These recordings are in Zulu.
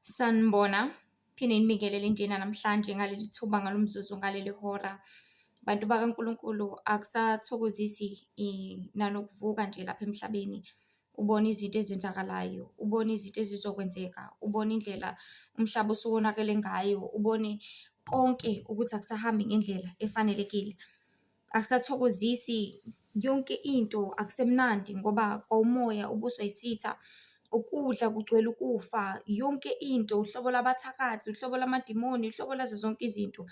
Sanibona, phinde nibingelele njena namhlanje ngaleli thuba ngalo mzuzu ngaleli hora. Bantu bakaNkulunkulu, akusathokozisi nanokuvuka nje lapha emhlabeni. Ubona izinto ezenzakalayo, ubona izinto ezizokwenzeka, ubona indlela umhlaba osuwonakele ngayo, ubone konke ukuthi akusahambi ngendlela efanelekile. Akusathokozisi, yonke into akusemnandi ngoba kwawumoya ubuswa yisitha, ukudla kugcwele ukufa, yonke into, uhlobo labathakathi, uhlobo lamadimoni, uhlobo lazo zonke izinto.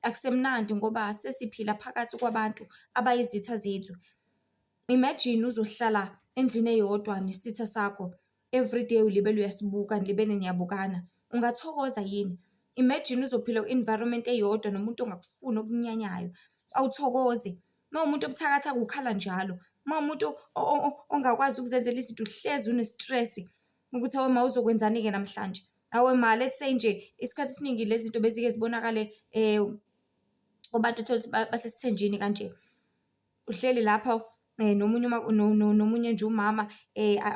Akusemnandi ngoba sesiphila phakathi kwabantu abayizitha zethu. Imagine uzohlala endlini eyodwa nesitha sakho, everyday ulibele uyasibuka, nilibele niyabukana, ungathokoza yini? Imagine uzophila ku-environment eyodwa nomuntu ongakufuni okunyanyayo, awuthokoze. Mawumuntu obuthakathaka ukhala njalo, mawumuntu ongakwazi ukuzenzela izinto uhlezi une-stress ukuthi awe ma uzokwenzani-ke namhlanje. Awe ma let's say nje isikhathi esiningi lezi zinto bezike zibonakale kubantu uthole ukuthi basesithenjini kanje. Uhleli lapha nomunye nje umama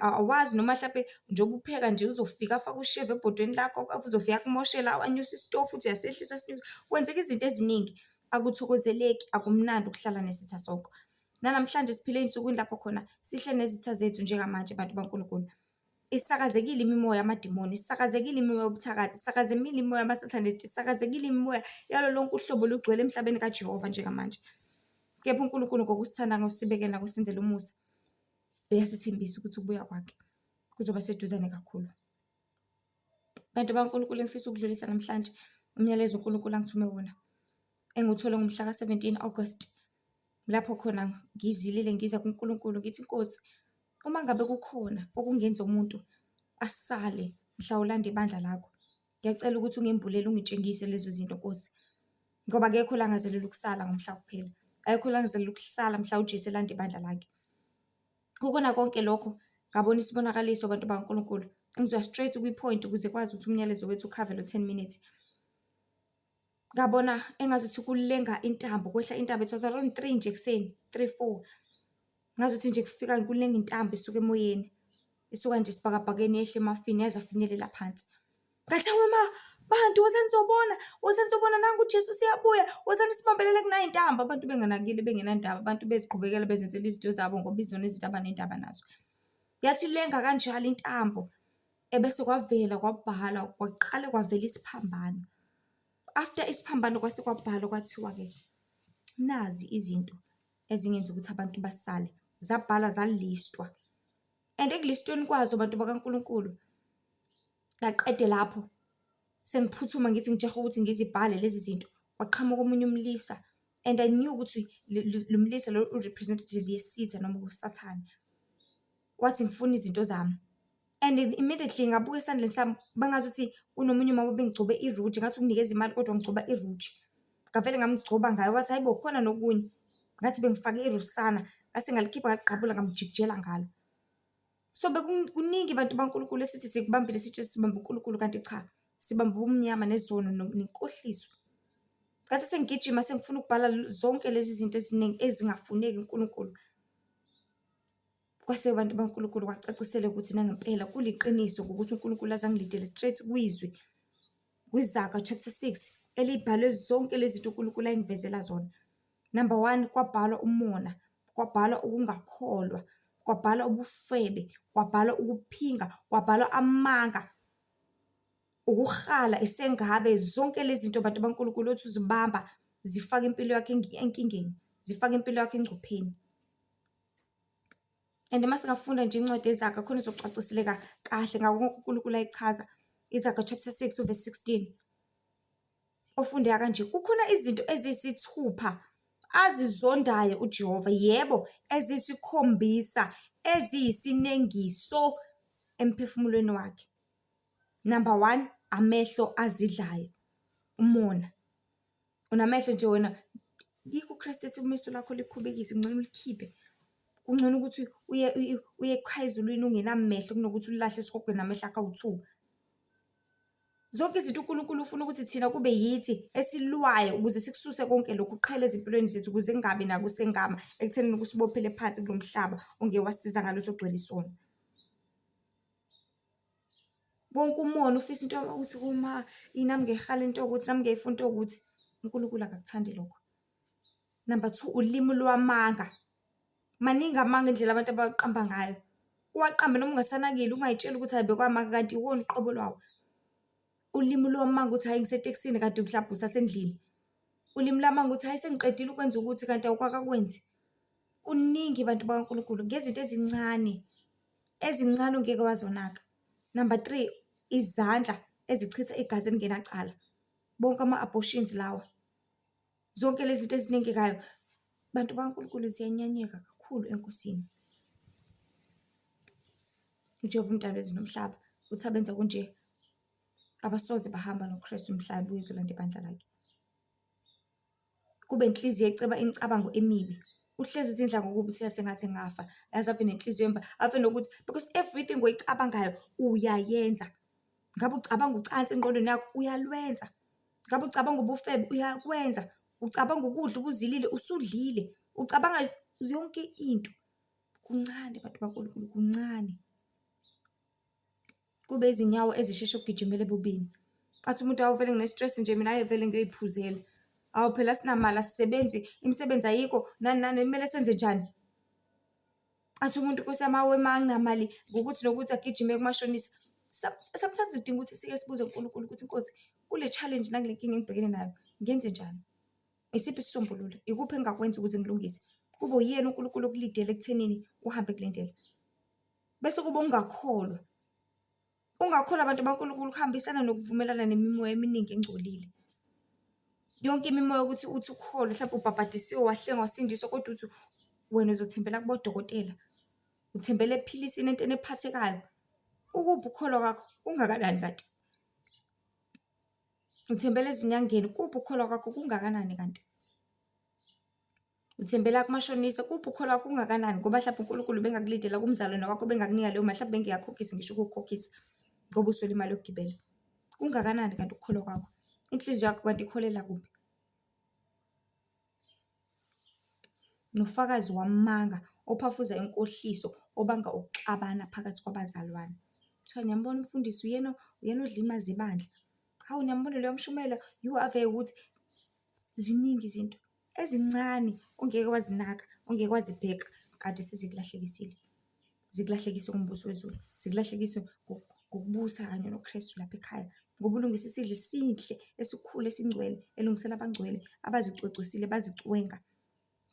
awazi noma mhlampe njengoba upheka nje uzofika afake usheva ebhodweni lakho, uzofika akumoshela anyuse isitofu uthi uyasehlisa sinyuse, kwenzeka izinto eziningi. Akuthokozeleki, akumnandi ukuhlala nesitha sonke. Nanamhlanje siphila ey'nsukwini lapho khona sihle nezitha zethu njengamanje bantu baNkulunkulu. Isakazekile imimoya yamadimoni, isakazekile imimoya yobuthakathi, isakazekile imimoya yama-Satanists, isakazekile imimoya yalo lonke uhlobo olugcwele emhlabeni kaJehova njengamanje. Kepha uNkulunkulu ngokusithanda ngosibekela ngokusenzela umusa, uyasithembisa ukuthi ukubuya kwakhe kuzoba seduzane kakhulu. Bantu baNkulunkulu, engifisa ukudlulisa namhlanje umyalezo uNkulunkulu angithume wona, engiwuthole ngomhla ka-17 August, lapho khona ngizilile ngiza kuNkulunkulu ngithi, Nkosi, uma ngabe kukhona okungenza umuntu asale mhla ulanda ibandla lakho, ngiyacela ukuthi ungembulele ungitshengise lezo zinto Nkosi, ngoba akekho la angazelela ukusala ngomhla kuphela, akekho la angazelela ukusala mhla uJesu elanda ibandla lakhe. Kukona konke lokho ngabona isibonakaliso bantu baNkulunkulu, ngizoya straight kwi-point ukuze kwazi ukuthi umyalezo wethu ukhave lo 10 minutes. Ngabona engazuthi kulenga intambo, kwehla intambo, it was around 3 nje ekuseni, 3-4. Ngazuthi nje kufika kulenga intambo isuka emoyeni, isuka nje isibhakabhakeni yehle emafini yaze afinyelela phansi. Ngathi hawe ma, bantu wozani sobona nangu uJesu siyabuya, wozani sibambelele kunayo intambo. Abantu benganakile, bengenandaba, abantu beziqhubekela bezenzela izinto zabo ngoba izona izinto abanendaba nazo. Yathi lenga kanjalo intambo, ebese kwavela kwabhala, kwaqala kwavela isiphambano. After isiphambano kwase kwabhalwa kwathiwa-ke nazi izinto ezingenza ukuthi abantu basale, zabhala zalistwa. And ekulistweni kwazo bantu bakaNkulunkulu, ngaqede lapho sengiphuthuma ngithi ngijahe ukuthi ngizibhale lezi zinto, kwaqhamuka omunye umlisa, and I knew ukuthi lo mlisa lo u-representative yesitha noma uSathane. Wathi ngifuna izinto zami, and immediately ngabuka esandleni sami bangazuthi kunomunye umama bengigcobe iruji, ngathi ukunikeza imali kodwa ngigcoba iruji. Ngavele ngamgcoba ngayo, wathi hayibo khona nokunye, ngathi bengifake irusana, ngase ngalikhipha ngaliqabula ngamjikijela ngalo. So bekuningi bantu baNkulunkulu esithi sikubambile sithi sibambe uNkulunkulu, kanti cha, sibambe ubumnyama nezono nenkohliso. Ngathi sengigijima sengifuna ukubhala zonke lezi zinto eziningi ezingafuneki uNkulunkulu. Kwase bantu baNkulunkulu kwacacisela ukuthi nangempela kuliqiniso ngokuthi uNkulunkulu azangilidele straight kwizwi, kwiZaga chapter 6 elibhalwe zonke lezi zinto uNkulunkulu ayengivezela zona. Number 1, kwabhalwa umona, kwabhalwa ukungakholwa, kwabhalwa ubufebe, kwabhalwa ukuphinga, kwabhalwa amanga, ukuhala, isengabe, zonke lezi zinto bantu baNkulunkulu othi uzibamba zifaka impilo yakhe enkingeni, zifaka impilo yakhe engcupheni. And mase ngafunda nje incwadi yeZaga khona izocaciseleka kahle ngako uNkulunkulu ayichaza. iZaga chapter 6 verse 16. Ofundeka kanje, kukhona izinto eziyisithupha azizondayo uJehova, yebo, eziyisikhombisa, eziyisinengiso emphefumulweni wakhe. Number 1, amehlo azidlayo, umona. Unamehlo nje wena, yikho uChristu ethi umeso lakho likhubekise, ngcono ulikhiphe. Kungcono ukuthi uye ekhaya ezulwini ungenamehlo kunokuthi ulahle esihogweni namehlo akho awu-2. Zonke izinto uNkulunkulu ufuna ukuthi thina kube yithi esilwayo ukuze sikususe konke lokhu kuqhela ezimpilweni zethu ukuze kungabi naku sengama ekuthenini ukusibophele phansi kulo mhlaba ongewasiza ngalo sogcwele isono. Wonke umona ufisa into ukuthi uma inami ngehala into ukuthi nami ngiyayifuna into ukuthi uNkulunkulu akakuthandi lokho. Number 2, ulimi lwamanga. Maningi amanga indlela abantu abaqamba ngayo. Uwaqambe noma ungasanakile ungayitshela ukuthi hayi bekwamanga kanti iwona uqobo lwawo. Ulimi lwamanga uthi hayi ngisetekisini kanti mhlawumbe usasendlini. Ulimi lamanga uthi hayi sengiqedile ukwenza ukuthi kanti awukwakakwenzi. Kuningi abantu bakaNkulunkulu ngezinto ezincane ongeke wazonaka. Number 3, izandla ezichitha igazi elingenacala. Bonke ama-abortions lawa. Zonke lezi zinto ezinengekayo. Bantu bakaNkulunkulu ziyanyanyeka kakhulu enkosini. uJehova umdali wezulu nomhlaba uthi abenza kunje abasoze bahamba noKristu umhlaba uyezolanda ibandla lakhe. Kube inhliziyo eceba imicabango emibi. Uhlezi izindla ngokuba uthi sengathi ngafa. Yazi ave nenhliziyo emba ave nokuthi because everything oyicabangayo uyayenza. Ngabe ucabanga ucansi engqondweni yakho uyalwenza. Ngabe ucabanga ubufebe uyakwenza. Ucabanga ukudla ubuzilile usudlile. Ucabanga yonke into. Kuncane bantu bakaNkulunkulu kuncane. Kube izinyawo ezisheshe ukugijimela ebubini. Athi umuntu awuvele ngine-stress nje mina ayevele ngiyoyiphuzela. Awu phela sinamali asisebenzi imisebenzi ayikho nani kumele senze njani? Athi umuntu Nkosi yami awe manginamali ngokuthi nokuthi agijime kumashonisa. Sometimes udinga ukuthi sike sibuze uNkulunkulu ukuthi Nkosi kule challenge nakule nkinga engibhekene nayo ngenze njani? Isiphi isisombululo? Ikuphi engakwenza ukuze ngilungise? Kube uyena uNkulunkulu okulidele ekuthenini uhambe kule ndlela. Bese kube ungakholwa. Ungakholwa abantu bakaNkulunkulu ukuhambisana nokuvumelana nemimoya eminingi engcolile. Yonke imimoya ukuthi uthi ukholwe mhlawumbe ubhabhadisiwe wahlengwa wasindiswa kodwa uthi wena uzothembela kubodokotela. Uthembele ephilisini entweni ephathekayo. Ukuphi ukholwa kwakho kungakanani kanti? Uthembele ezinyangeni kuphi ukholwa kwakho kungakanani kanti? Uthembela kumashonisa kuphi ukholwa kwakho kungakanani ngoba mhlawumbe uNkulunkulu bengakulindela kumzalwane wakho bengakunika leyo mali mhlawumbe bengiyakhokhisa ngisho ukukhokhisa ngoba uswele imali yokugibela. Kungakanani kanti ukholwa kwakho? Inhliziyo yakho kanti ikholela kuphi? Nofakazi wamanga ophafuza inkohliso obanga ukuxabana phakathi kwabazalwane. Kuthiwa niyambona umfundisi uyena odla imazi ibandla. Hawu niyambona leyo mshumela ave ukuthi ziningi izinto ezincane ongeke wazinaka ongeke wazibheka kanti sizikulahlekisile. Zikulahlekise kumbuso wezulu. Zikulahlekise ngokubusa kanye noKristu lapha ekhaya. Ngoba ulungisa isidlo esihle esikhulu esingcwele elungisela abangcwele abazicwecwisile bazicwenga.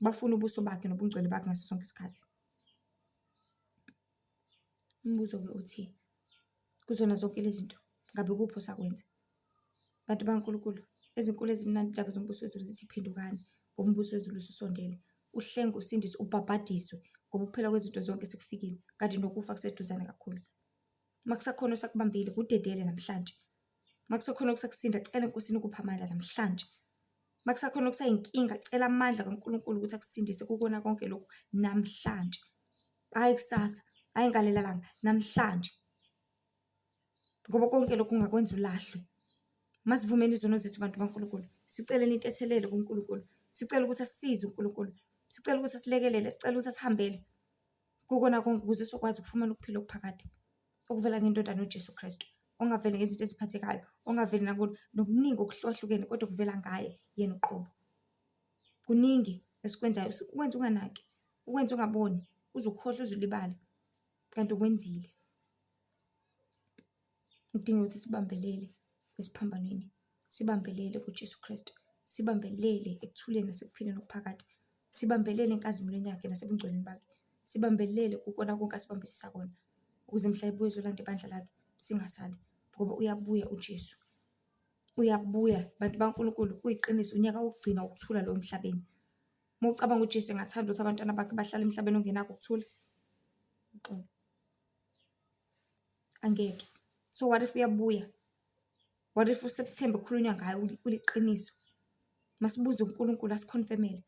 Bafuna ubuso bakhe nobungcwele bakhe ngaso sonke isikhathi. Umbuzo ke uthi kuzona zonke lezi zinto ngabe kuphi osakwenza? Bantu bakaNkulunkulu ezinkulu ezimnandi indaba zombuso wezulu zithi phendukani ngoba umbuso wezulu usondele. Uhlenge usindise ubhabhadiswe ngoba ukuphela kwezinto zonke sekufikile kanti nokufa kuseduzane kakhulu. Makusakhona osakubambile kudedele namhlanje. Makusakhona okusakusinda cela enkosini ukupha amandla namhlanje. Makusakhona okusayinkinga cela amandla kaNkulunkulu ukuthi akusindise kukona konke lokhu namhlanje. Hayi kusasa, hayi ngalela langa namhlanje. Ngoba konke lokhu ungakwenza ulahlwe. Masivumeni izono zethu bantu bakaNkulunkulu. Siceleni intethelelo kuNkulunkulu. Sicela ukuthi asisize uNkulunkulu. Sicela ukuthi asilekelele, sicela ukuthi asihambele. Kukona konke ukuze sokwazi ukufumana ukuphila okuphakade. Okuvela ngendodana uJesu Kristu. Ongaveli ngezinto eziphathekayo, ongaveli nokuningi okuhlukahlukene kodwa kuvela ngaye yena uqobo. Kuningi esikwenzayo ukwenza unganaki, ukwenza ungaboni, uzukhohlwa uzulibala kanti ukwenzile. Udinga ukuthi sibambelele esiphambanweni, sibambelele kuJesu Kristu, sibambelele ekuthuleni nasekuphileni okuphakade, sibambelele enkazimulweni yakhe nasebungcweleni bakhe, sibambelele kukona konke asibambisisa kona ukuze mhla ebuya ezolanda ibandla lakhe singasali ngoba uyabuya uJesu. Uyabuya bantu bakaNkulunkulu kuyiqiniso unyaka wokugcina ukuthula lo emhlabeni. Mawucabanga uJesu engathanda ukuthi abantwana bakhe bahlale emhlabeni ongenako ukuthula? Angeke. So what if uyabuya? What if uSeptember kukhulunywa ngayo uliqiniso? Masibuze uNkulunkulu asikhonfirmele.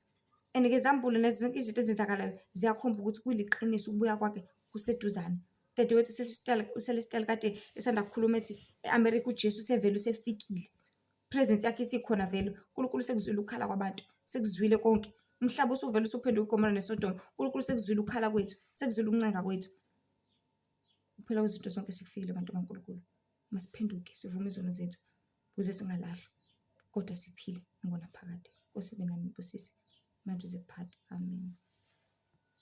And ke zambulo nezinto izinto ezenzakalayo ziyakhomba ukuthi kuliqiniso ukubuya kwakhe kuseduzane. Dadewethu uCelestial kade esanda kukhuluma ethi eAmerica uJesu usevele usefikile. Presence yakhe isikhona vele. uNkulunkulu sekuzwile ukukhala kwabantu. Sekuzwile konke. Umhlaba usuvele usuphenduka iGomora neSodoma. uNkulunkulu sekuzwile ukukhala kwethu, sekuzwile ukuncenga kwethu. Kuphela kwezinto zonke sekufikile abantu bakaNkulunkulu. masiphenduke sivume izono zethu ukuze singalahlwa kodwa siphile ngonaphakade. Nkosi ibe nani ibusise manje uze kuphathe. Amen.